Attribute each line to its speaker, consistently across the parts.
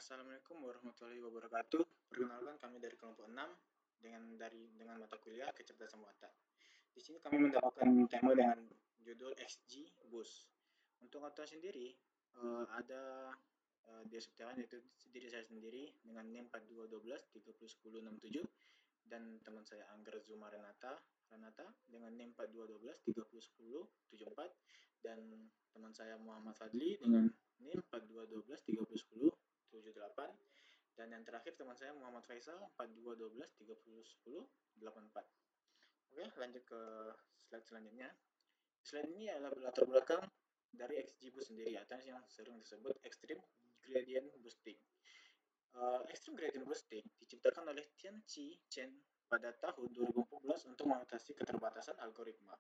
Speaker 1: Assalamualaikum warahmatullahi wabarakatuh. Perkenalkan kami dari kelompok 6 dengan mata kuliah kecerdasan buatan. Di sini kami mendapatkan tema dengan judul XG Boost. Untuk autor sendiri ada dia subtilan yaitu diri saya sendiri dengan NIM 4212 301067 dan teman saya Angger Zuma Renata dengan NIM 4212 301074 dan teman saya Muhammad Fadli dengan NIM 4212 3010 78 dan yang terakhir teman saya Muhammad Faisal 4212 3010 84. Oke, lanjut ke slide selanjutnya. Slide ini adalah latar belakang dari XGBoost sendiri atau yang sering disebut Extreme Gradient Boosting. Extreme Gradient Boosting diciptakan oleh Tianqi Chen pada tahun 2014 untuk mengatasi keterbatasan algoritma.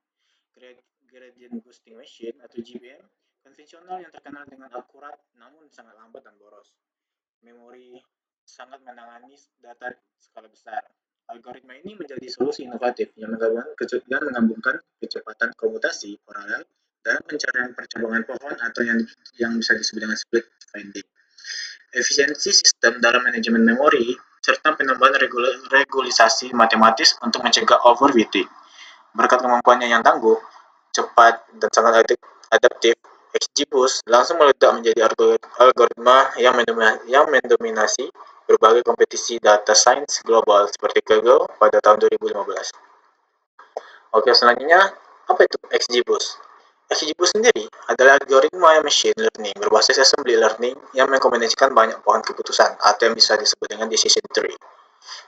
Speaker 1: Gradient Boosting Machine atau GBM konvensional yang terkenal dengan akurat namun sangat lambat dan boros. Memori sangat menangani data skala besar. Algoritma ini menjadi solusi inovatif yang menggabungkan kecepatan komputasi paralel dan pencarian percobaan pohon atau yang bisa disebut dengan split finding. Efisiensi sistem dalam manajemen memori serta penambahan regulisasi matematis untuk mencegah overfitting. Berkat kemampuannya yang tangguh, cepat, dan sangat adaptif, XGBoost langsung meledak menjadi algoritma yang mendominasi berbagai kompetisi data science global seperti Kaggle pada tahun 2015. Oke, selanjutnya, apa itu XGBoost? XGBoost sendiri adalah algoritma machine learning berbasis assembly learning yang mengkombinasikan banyak pohon keputusan atau yang bisa disebut dengan decision tree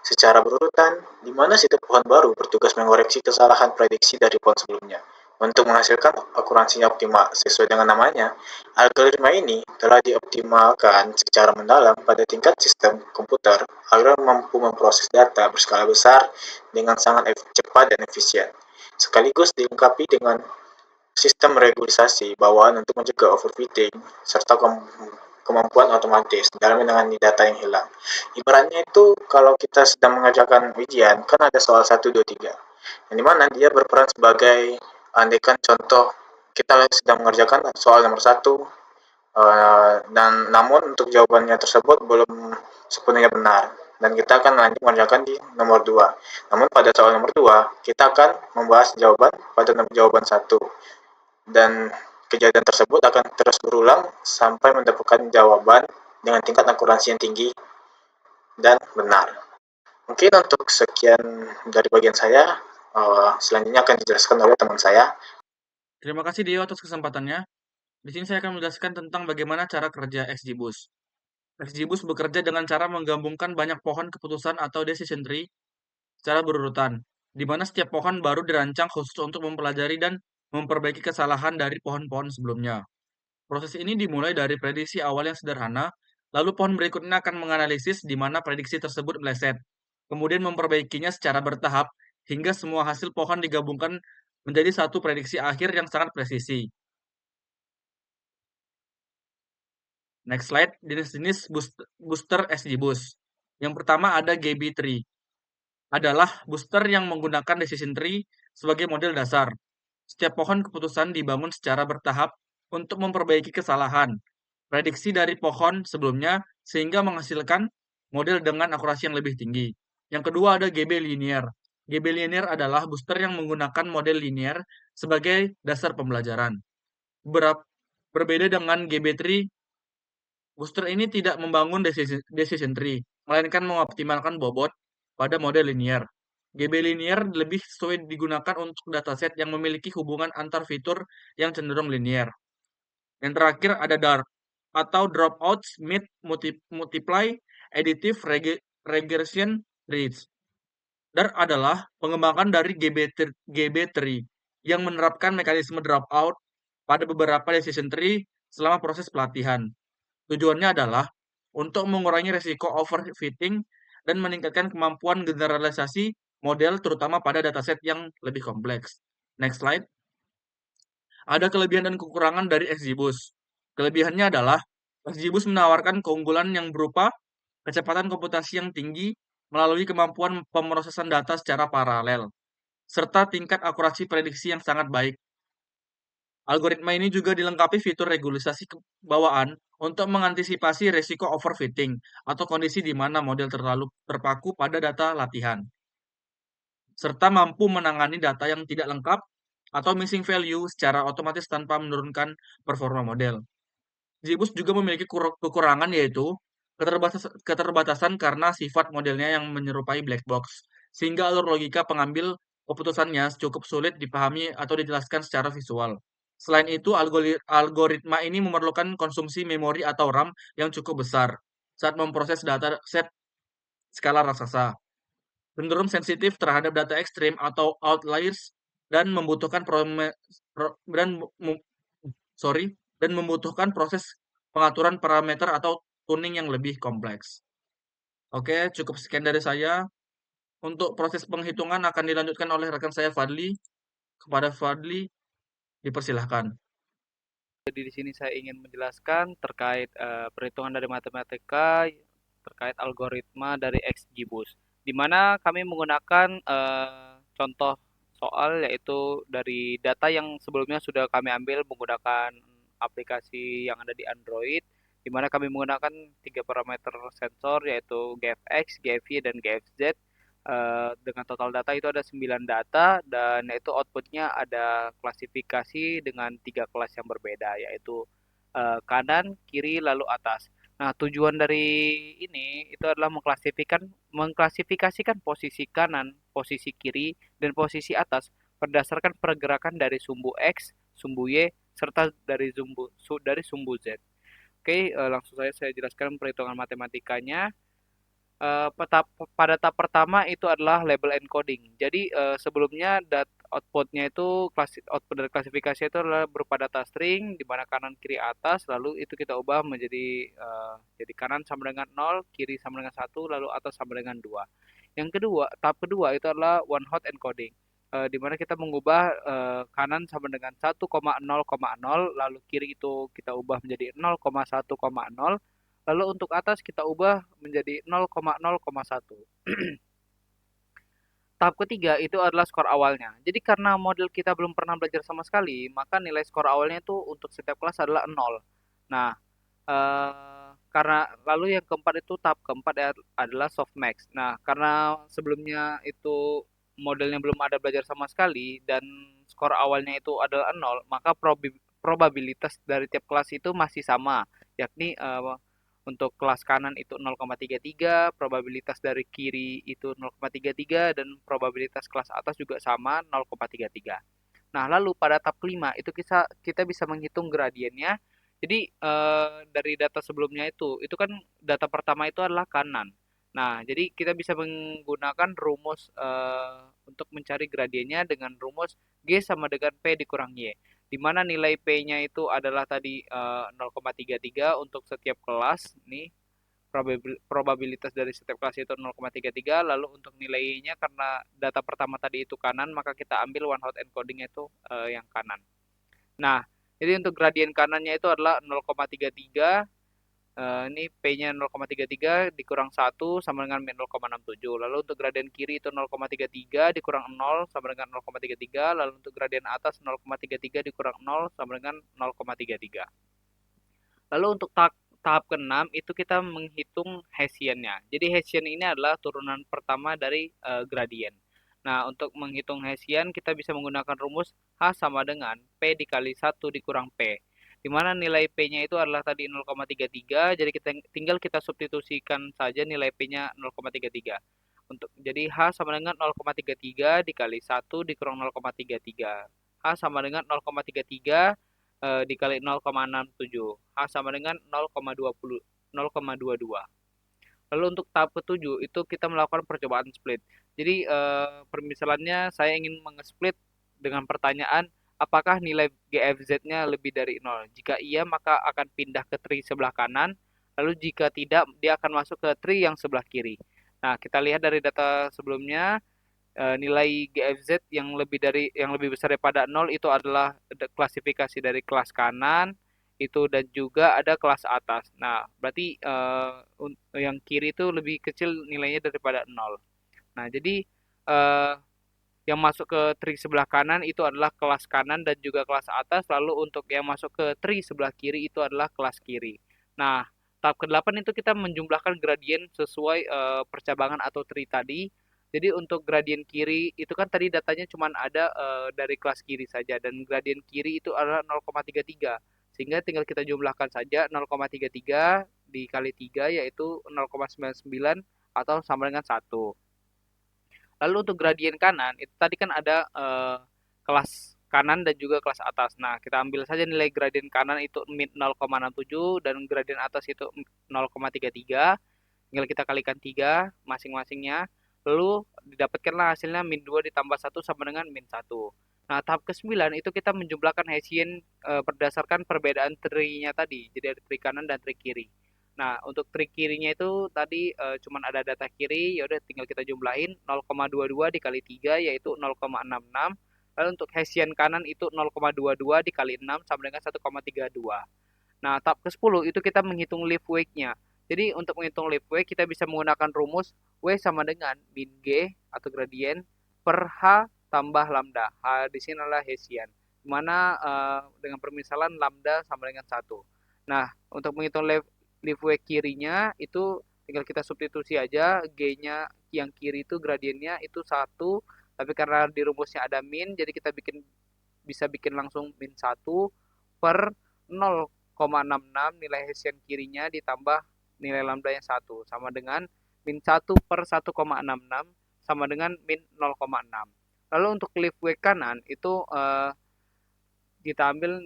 Speaker 1: secara berurutan, di mana setiap pohon baru bertugas mengoreksi kesalahan prediksi dari pohon sebelumnya. Untuk menghasilkan akurasi optimal sesuai dengan namanya, algoritma ini telah dioptimalkan secara mendalam pada tingkat sistem komputer agar mampu memproses data berskala besar dengan sangat cepat dan efisien, sekaligus dilengkapi dengan sistem regulisasi bawaan untuk mencegah overfitting serta kemampuan otomatis dalam menangani data yang hilang. Ibaratnya itu kalau kita sedang mengerjakan ujian, kan ada soal 1, 2, 3. Yang dimana dia berperan sebagai, andaikan contoh kita sedang mengerjakan soal nomor 1, dan namun untuk jawabannya tersebut belum sepenuhnya benar. Dan kita akan lanjut mengerjakan di nomor 2. Namun pada soal nomor 2, kita akan membahas jawaban pada jawaban 1. Dan kejadian tersebut akan terus berulang sampai mendapatkan jawaban dengan tingkat akurasi yang tinggi dan benar. Mungkin untuk sekian dari bagian saya, selanjutnya akan dijelaskan oleh teman saya.
Speaker 2: Terima kasih Dio atas kesempatannya. Di sini saya akan menjelaskan tentang bagaimana cara kerja XGBoost. XGBoost bekerja dengan cara menggabungkan banyak pohon keputusan atau decision tree secara berurutan, di mana setiap pohon baru dirancang khusus untuk mempelajari dan memperbaiki kesalahan dari pohon-pohon sebelumnya. Proses ini dimulai dari prediksi awal yang sederhana, lalu pohon berikutnya akan menganalisis di mana prediksi tersebut meleset, kemudian memperbaikinya secara bertahap hingga semua hasil pohon digabungkan menjadi satu prediksi akhir yang sangat presisi. Next slide, jenis-jenis booster XGBoost. Yang pertama ada GB3, adalah booster yang menggunakan decision tree sebagai model dasar. Setiap pohon keputusan dibangun secara bertahap untuk memperbaiki kesalahan prediksi dari pohon sebelumnya sehingga menghasilkan model dengan akurasi yang lebih tinggi. Yang kedua ada GB linear. GB linear adalah booster yang menggunakan model linear sebagai dasar pembelajaran. Berbeda dengan GB3, booster ini tidak membangun decision tree, melainkan mengoptimalkan bobot pada model linear. GB linear lebih sesuai digunakan untuk dataset yang memiliki hubungan antar fitur yang cenderung linear. Yang terakhir ada DART atau Dropouts Multiply Additive Regression Trees. DART adalah pengembangan dari GB3 yang menerapkan mekanisme dropout pada beberapa decision tree selama proses pelatihan. Tujuannya adalah untuk mengurangi risiko overfitting dan meningkatkan kemampuan generalisasi model terutama pada dataset yang lebih kompleks. Next slide. Ada kelebihan dan kekurangan dari XGBoost. Kelebihannya adalah XGBoost menawarkan keunggulan yang berupa kecepatan komputasi yang tinggi melalui kemampuan pemrosesan data secara paralel, serta tingkat akurasi prediksi yang sangat baik. Algoritma ini juga dilengkapi fitur regulasi bawaan untuk mengantisipasi risiko overfitting atau kondisi di mana model terlalu terpaku pada data latihan, serta mampu menangani data yang tidak lengkap atau missing value secara otomatis tanpa menurunkan performa model. JBoss juga memiliki kekurangan, yaitu keterbatasan karena sifat modelnya yang menyerupai black box, sehingga alur logika pengambil keputusannya cukup sulit dipahami atau dijelaskan secara visual. Selain itu, algoritma ini memerlukan konsumsi memori atau RAM yang cukup besar saat memproses data set skala raksasa, cenderung sensitif terhadap data ekstrim atau outliers, dan membutuhkan dan membutuhkan proses pengaturan parameter atau tuning yang lebih kompleks. Oke, cukup sekian dari saya. Untuk proses penghitungan akan dilanjutkan oleh rekan saya Fadli. Kepada Fadli, dipersilahkan.
Speaker 3: Jadi di sini saya ingin menjelaskan terkait perhitungan dari matematika terkait algoritma dari XGBoost, di mana kami menggunakan contoh soal yaitu dari data yang sebelumnya sudah kami ambil menggunakan aplikasi yang ada di Android, di mana kami menggunakan 3 parameter sensor yaitu GFX, GFY, dan GFZ. Dengan total data itu ada 9 data dan yaitu outputnya ada klasifikasi dengan 3 kelas yang berbeda yaitu kanan, kiri, lalu atas. Nah, tujuan dari ini itu adalah mengklasifikasikan posisi kanan, posisi kiri, dan posisi atas berdasarkan pergerakan dari sumbu X, sumbu Y, serta dari sumbu Z. Oke, langsung saja saya jelaskan perhitungan matematikanya. Pada tahap pertama itu adalah label encoding. Jadi sebelumnya outputnya itu output dari klasifikasi itu adalah berupa data string di mana kanan kiri atas, lalu itu kita ubah menjadi jadi kanan sama dengan 0, kiri sama dengan 1, lalu atas sama dengan 2. Tahap kedua itu adalah one hot encoding. Di mana kita mengubah kanan sama dengan 1,0,0, lalu kiri itu kita ubah menjadi 0,1,0. Lalu untuk atas kita ubah menjadi 0,0,1. Tahap ketiga itu adalah skor awalnya. Jadi karena model kita belum pernah belajar sama sekali, maka nilai skor awalnya itu untuk setiap kelas adalah 0. Nah, karena lalu yang keempat itu tahap keempat adalah softmax. Nah, karena sebelumnya itu modelnya belum ada belajar sama sekali dan skor awalnya itu adalah 0, maka probabilitas dari tiap kelas itu masih sama, yakni untuk kelas kanan itu 0,33, probabilitas dari kiri itu 0,33, dan probabilitas kelas atas juga sama 0,33. Nah, lalu pada tahap kelima itu kita bisa menghitung gradiennya. Jadi dari data sebelumnya itu kan data pertama itu adalah kanan. Nah, jadi kita bisa menggunakan rumus untuk mencari gradiennya dengan rumus G sama dengan P dikurang Y, di mana nilai P-nya itu adalah tadi 0,33 untuk setiap kelas nih, probabilitas dari setiap kelas itu 0,33, lalu untuk nilainya karena data pertama tadi itu kanan maka kita ambil one hot encoding itu yang kanan. Nah, jadi untuk gradien kanannya itu adalah 0,33. Ini P-nya 0,33 dikurang 1 sama dengan min 0,67. Lalu untuk gradien kiri itu 0,33 dikurang 0 sama dengan 0,33. Lalu untuk gradien atas 0,33 dikurang 0 sama dengan 0,33. Lalu untuk tahap ke-6 itu kita menghitung Hessian-nya. Jadi Hessian ini adalah turunan pertama dari gradien. Nah, untuk menghitung Hessian kita bisa menggunakan rumus H sama dengan P dikali 1 dikurang P, di mana nilai P-nya itu adalah tadi 0,33, jadi tinggal kita substitusikan saja nilai P-nya 0,33. Jadi H sama dengan 0,33 dikali 1 dikurang 0,33. H sama dengan 0,33 dikali 0,67. H sama dengan 0,22. Lalu untuk tahap ke-7 itu kita melakukan percobaan split. Jadi permisalannya saya ingin meng-split dengan pertanyaan apakah nilai GFZ-nya lebih dari 0. Jika iya maka akan pindah ke tree sebelah kanan. Lalu jika tidak dia akan masuk ke tree yang sebelah kiri. Nah, kita lihat dari data sebelumnya nilai GFZ yang lebih besar daripada 0 itu adalah klasifikasi dari kelas kanan itu dan juga ada kelas atas. Nah, berarti yang kiri itu lebih kecil nilainya daripada 0. Nah, jadi yang masuk ke tree sebelah kanan itu adalah kelas kanan dan juga kelas atas. Lalu untuk yang masuk ke tree sebelah kiri itu adalah kelas kiri. Nah, tahap ke-8 itu kita menjumlahkan gradien sesuai percabangan atau tree tadi. Jadi untuk gradien kiri itu kan tadi datanya cuma ada dari kelas kiri saja dan gradien kiri itu adalah 0,33. Sehingga tinggal kita jumlahkan saja 0,33 dikali 3 yaitu 0,99 atau sama dengan 1. Lalu untuk gradien kanan itu tadi kan ada kelas kanan dan juga kelas atas. Nah, kita ambil saja nilai gradien kanan itu min 0,67 dan gradien atas itu 0,33. Tinggal kita kalikan 3 masing-masingnya. Lalu didapatkanlah hasilnya min 2 ditambah 1 sama dengan min 1. Nah, tahap ke-9 itu kita menjumlahkan Hessian berdasarkan perbedaan tree-nya tadi. Jadi ada tree kanan dan tree kiri. Nah, untuk trik kirinya itu tadi cuman ada data kiri, ya udah tinggal kita jumlahin 0,22 dikali 3 yaitu 0,66. Lalu untuk Hessian kanan itu 0,22 dikali 6 sama dengan 1,32. Nah, tahap ke-10 itu kita menghitung leaf weight-nya. Jadi untuk menghitung leaf weight kita bisa menggunakan rumus W sama dengan min G atau gradien per H tambah lambda. H di sini adalah Hessian. Dimana dengan permisalan lambda sama dengan 1. Nah, untuk menghitung leaf weight kirinya itu tinggal kita substitusi aja, G-nya yang kiri itu gradiennya itu 1, tapi karena di rumusnya ada min, jadi kita bisa bikin langsung min 1 per 0,66 nilai Hessian kirinya ditambah nilai lambda yang 1 sama dengan min 1 per 1,66 sama dengan min 0,6. Lalu untuk leaf weight kanan itu kita ambil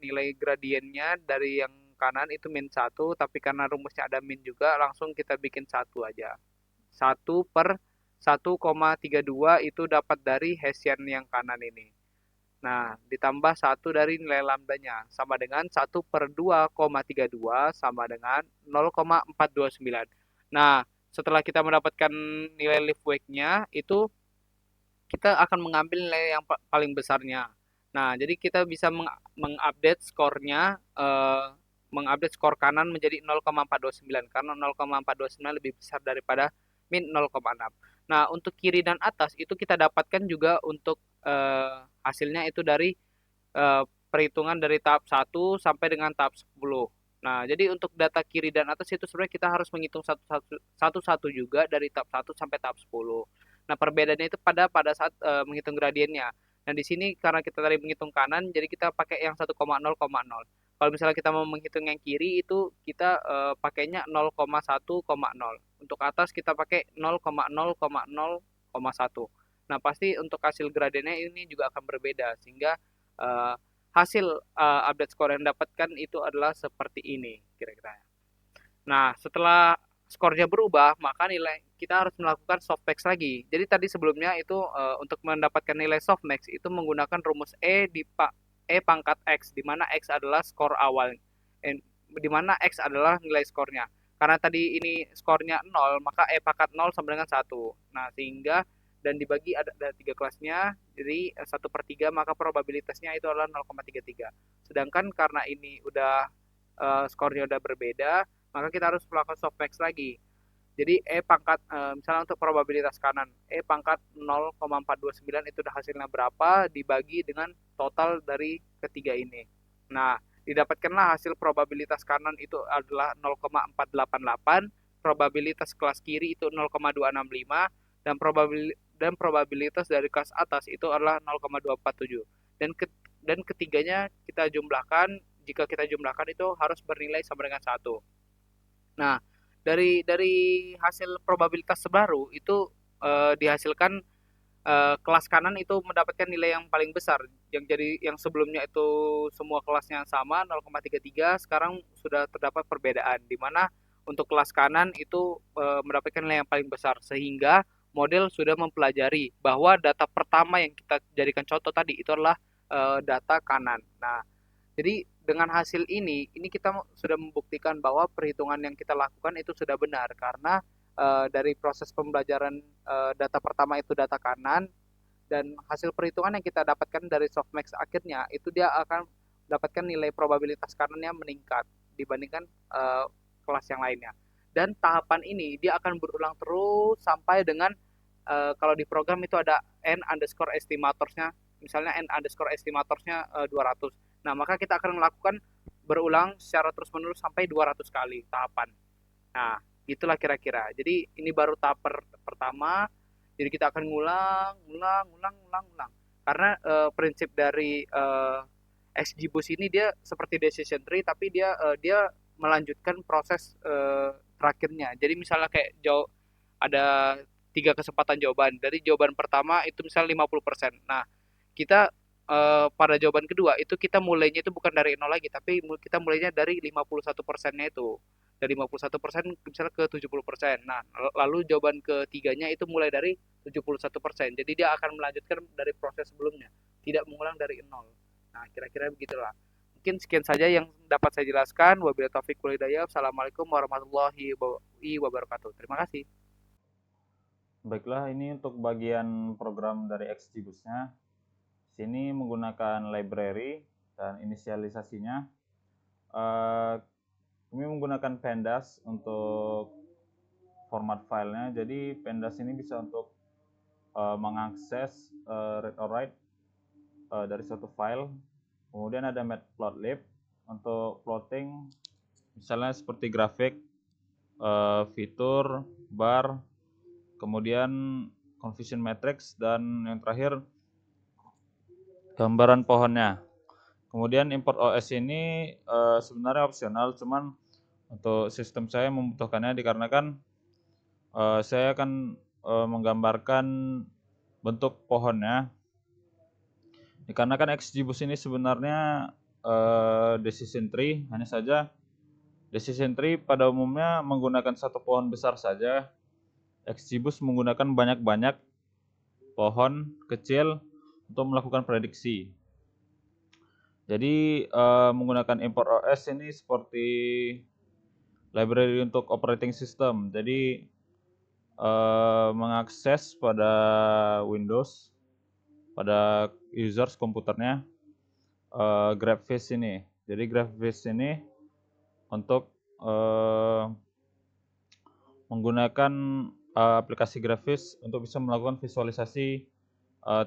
Speaker 3: nilai gradiennya dari yang kanan itu min 1, tapi karena rumusnya ada min juga, langsung kita bikin 1 aja. 1 per 1,32 itu dapat dari Hessian yang kanan ini. Nah, ditambah 1 dari nilai lambdanya, sama dengan 1 per 2,32 sama dengan 0,429. Nah, setelah kita mendapatkan nilai leaf weight-nya, itu kita akan mengambil nilai yang paling besarnya. Nah, jadi kita bisa mengupdate skornya, mengupdate skor kanan menjadi 0,429 karena 0,429 lebih besar daripada min 0,6. Nah, untuk kiri dan atas itu kita dapatkan juga untuk hasilnya itu dari perhitungan dari tahap 1 sampai dengan tahap 10. Nah, jadi untuk data kiri dan atas itu sebenarnya kita harus menghitung satu-satu juga dari tahap 1 sampai tahap 10. Nah, perbedaannya itu pada saat menghitung gradiennya. Nah, di sini karena kita tadi menghitung kanan, jadi kita pakai yang 1,0,0. Kalau misalnya kita mau menghitung yang kiri itu kita pakainya 0,1,0. Untuk atas kita pakai 0,0,0,1. Nah, pasti untuk hasil gradiennya ini juga akan berbeda sehingga uh, hasil update skor yang dapatkan itu adalah seperti ini kira-kira. Nah, setelah skornya berubah, maka nilai kita harus melakukan softmax lagi. Jadi tadi sebelumnya itu untuk mendapatkan nilai softmax itu menggunakan rumus E pangkat X, di mana X adalah skor awal, di mana X adalah nilai skornya. Karena tadi ini skornya 0, maka E pangkat 0 sama dengan 1. Nah, sehingga dan dibagi ada 3 kelasnya, jadi 1/3 maka probabilitasnya itu adalah 0,33. Sedangkan karena ini udah skornya udah berbeda, maka kita harus melakukan softmax lagi. Jadi E pangkat misalnya untuk probabilitas kanan E pangkat 0,429 itu udah hasilnya berapa dibagi dengan total dari ketiga ini. Nah, didapatkanlah hasil probabilitas kanan itu adalah 0,488, probabilitas kelas kiri itu 0,265 dan probabilitas dari kelas atas itu adalah 0,247. Dan ketiganya kita jumlahkan, jika kita jumlahkan itu harus bernilai sama dengan 1. Nah, dari hasil probabilitas baru itu dihasilkan kelas kanan itu mendapatkan nilai yang paling besar. Yang sebelumnya itu semua kelasnya sama 0,33, sekarang sudah terdapat perbedaan di mana untuk kelas kanan itu mendapatkan nilai yang paling besar sehingga model sudah mempelajari bahwa data pertama yang kita jadikan contoh tadi itu adalah data kanan. Nah, jadi dengan hasil ini kita sudah membuktikan bahwa perhitungan yang kita lakukan itu sudah benar karena dari proses pembelajaran data pertama itu data kanan dan hasil perhitungan yang kita dapatkan dari softmax akhirnya itu dia akan dapatkan nilai probabilitas kanannya meningkat dibandingkan kelas yang lainnya. Dan tahapan ini dia akan berulang terus sampai dengan kalau di program itu ada n underscore estimatorsnya, misalnya n underscore estimatorsnya 200. Nah, maka kita akan melakukan berulang secara terus-menerus sampai 200 kali tahapan. Nah, itulah kira-kira. Jadi ini baru tahap pertama. Jadi kita akan ngulang. Karena prinsip dari XG Boost ini dia seperti decision tree, tapi dia melanjutkan proses terakhirnya. Jadi misalnya kayak ada 3 kesempatan jawaban. Dari jawaban pertama itu misalnya 50%. Nah, kita pada jawaban kedua itu kita mulainya itu bukan dari 0 lagi, tapi kita mulainya dari 51%-nya itu. Dari 51% misalnya ke 70%. Nah, lalu jawaban ketiganya itu mulai dari 71%. Jadi dia akan melanjutkan dari proses sebelumnya, tidak mengulang dari 0. Nah, kira-kira begitulah. Mungkin sekian saja yang dapat saya jelaskan. Wabillahi taufiq wal hidayah. Assalamualaikum warahmatullahi wabarakatuh. Terima kasih.
Speaker 4: Baiklah, ini untuk bagian program dari XGBoost-nya. Sini menggunakan library dan inisialisasinya. Kami menggunakan pandas untuk format filenya. Jadi pandas ini bisa untuk mengakses read or write dari suatu file. Kemudian ada matplotlib untuk plotting, misalnya seperti grafik, fitur, bar, kemudian confusion matrix, dan yang terakhir gambaran pohonnya. Kemudian import OS ini sebenarnya opsional, cuman untuk sistem saya membutuhkannya dikarenakan saya akan menggambarkan bentuk pohonnya. Dikarenakan XGBoost ini sebenarnya decision tree, hanya saja decision tree pada umumnya menggunakan satu pohon besar saja. XGBoost menggunakan banyak-banyak pohon kecil untuk melakukan prediksi. Jadi menggunakan import OS ini seperti library untuk operating system. Jadi mengakses pada Windows, pada users komputernya, GraphViz ini. Jadi GraphViz ini untuk menggunakan aplikasi GraphViz untuk bisa melakukan visualisasi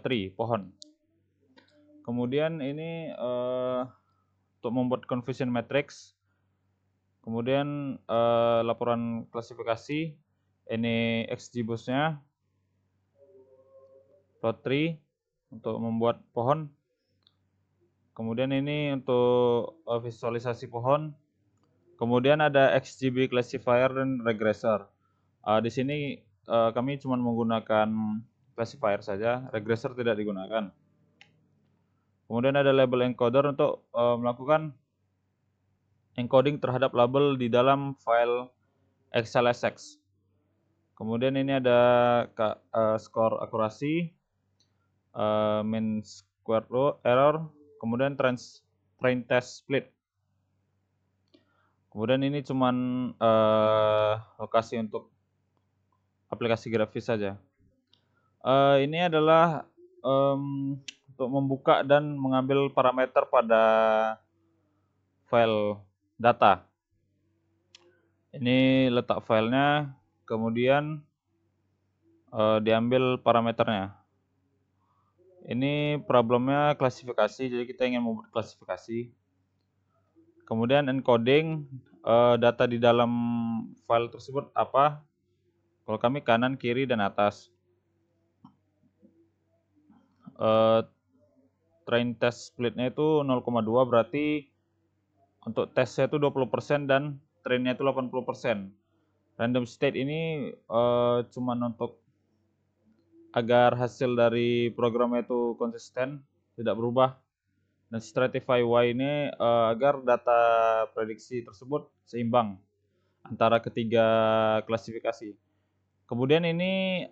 Speaker 4: tree, pohon. Kemudian ini untuk membuat confusion matrix. Kemudian laporan klasifikasi, ini XGBoost-nya, plot tree untuk membuat pohon. Kemudian ini untuk visualisasi pohon. Kemudian ada XGB classifier dan regressor. Di sini kami cuma menggunakan classifier saja, regressor tidak digunakan. Kemudian ada label encoder untuk melakukan encoding terhadap label di dalam file XLSX. Kemudian ini ada score akurasi, mean square error, kemudian train test split. Kemudian ini cuman lokasi untuk aplikasi grafis saja. Ini adalah untuk membuka dan mengambil parameter pada file data. Ini letak filenya, kemudian diambil parameternya. Ini problemnya klasifikasi, jadi kita ingin membuat klasifikasi. Kemudian encoding data di dalam file tersebut apa? Kalau kami kanan, kiri, dan atas. Train test splitnya itu 0,2, berarti untuk tesnya itu 20% dan trainnya itu 80%. Random state ini cuma untuk agar hasil dari programnya itu konsisten, tidak berubah. Dan stratify Y ini agar data prediksi tersebut seimbang antara ketiga klasifikasi. Kemudian ini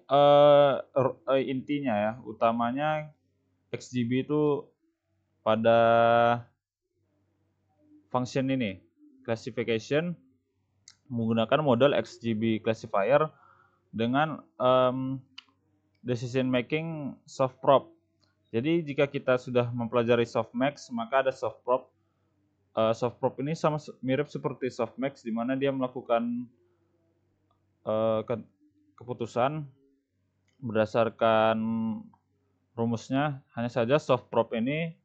Speaker 4: intinya ya, utamanya XGB itu pada function ini, classification, menggunakan model XGB classifier dengan decision making softprop. Jadi jika kita sudah mempelajari softmax, maka ada softprop. Softprop ini sama mirip seperti softmax, di mana dia melakukan keputusan berdasarkan rumusnya. Hanya saja softprop ini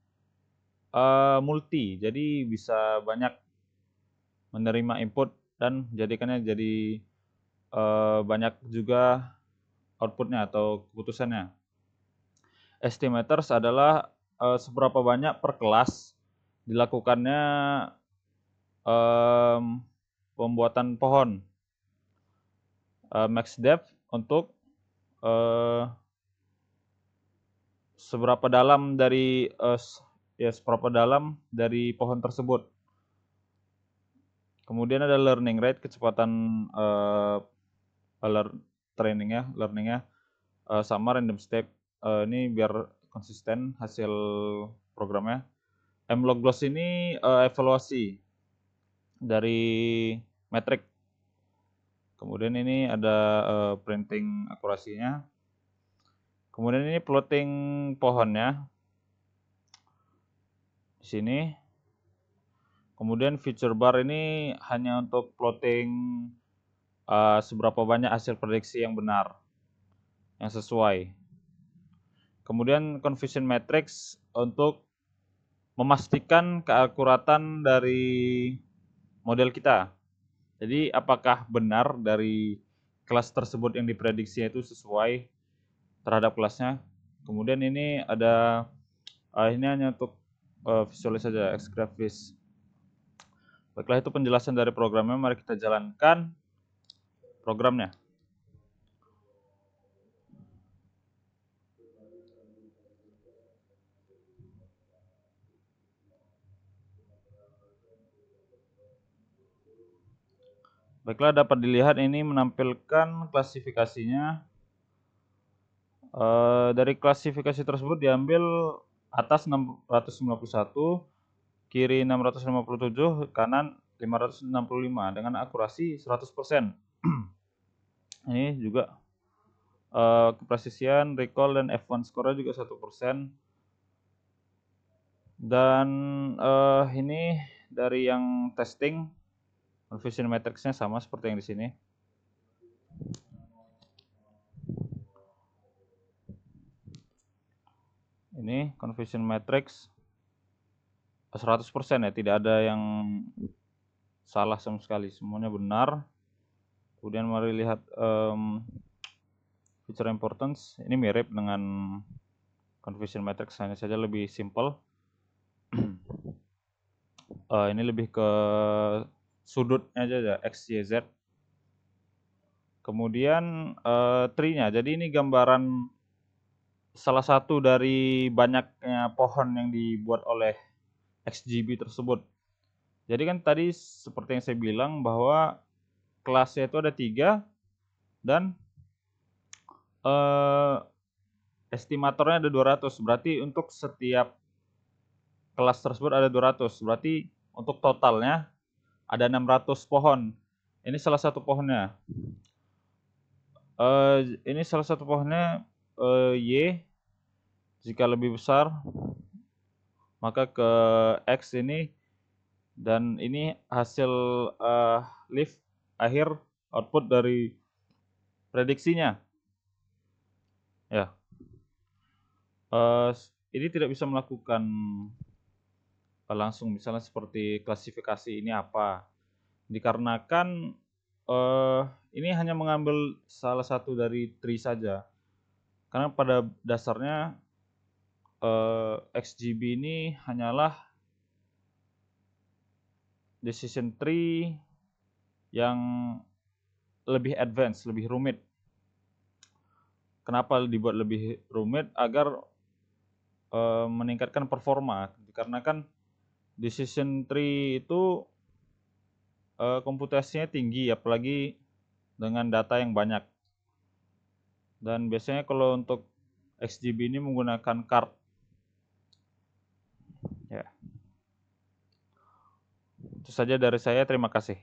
Speaker 4: multi, jadi bisa banyak menerima input dan jadikannya jadi banyak juga outputnya atau keputusannya. Estimators adalah seberapa banyak per kelas dilakukannya pembuatan pohon. Max depth untuk seberapa dalam dari pohon tersebut. Kemudian ada learning rate, kecepatan learningnya sama random step. Ini biar konsisten hasil programnya. Mlog loss ini evaluasi dari metrik. Kemudian ini ada printing akurasinya. Kemudian ini plotting pohonnya di sini. Kemudian feature bar ini hanya untuk plotting seberapa banyak hasil prediksi yang benar, yang sesuai. Kemudian confusion matrix untuk memastikan keakuratan dari model kita. Jadi apakah benar dari kelas tersebut yang diprediksi itu sesuai terhadap kelasnya. Kemudian ini ada ini hanya untuk visualis saja, Xgraphics. Baiklah, itu penjelasan dari programnya. Mari kita jalankan programnya. Baiklah, dapat dilihat ini menampilkan klasifikasinya. Dari klasifikasi tersebut diambil atas 691, kiri 657, kanan 565 dengan akurasi 100%. Ini juga kepresisian, recall, dan F1 score-nya juga 1%. Dan ini dari yang testing, confusion matrix-nya sama seperti yang di sini. Ini confusion matrix 100% ya, tidak ada yang salah sama sekali, semuanya benar. Kemudian mari lihat feature importance. Ini mirip dengan confusion matrix, hanya saja lebih simple. Ini lebih ke sudutnya aja ya, X, Y, Z. Kemudian tree-nya, jadi ini gambaran salah satu dari banyaknya pohon yang dibuat oleh XGB tersebut. Jadi kan tadi seperti yang saya bilang bahwa kelasnya itu ada 3 dan estimatornya ada 200. Berarti untuk setiap kelas tersebut ada 200. Berarti untuk totalnya ada 600 pohon. Ini salah satu pohonnya. Ini salah satu pohonnya Y. Jika lebih besar maka ke X ini, dan ini hasil leaf akhir output dari prediksinya. Ya. Ini tidak bisa melakukan langsung, misalnya seperti klasifikasi ini apa. Dikarenakan ini hanya mengambil salah satu dari tree saja. Karena pada dasarnya XGB ini hanyalah decision tree yang lebih advance, lebih rumit. Kenapa dibuat lebih rumit? Agar meningkatkan performa. Dikarenakan decision tree itu komputasinya tinggi, apalagi dengan data yang banyak. Dan biasanya kalau untuk XGB ini menggunakan card. Ya. Itu saja dari saya, terima kasih.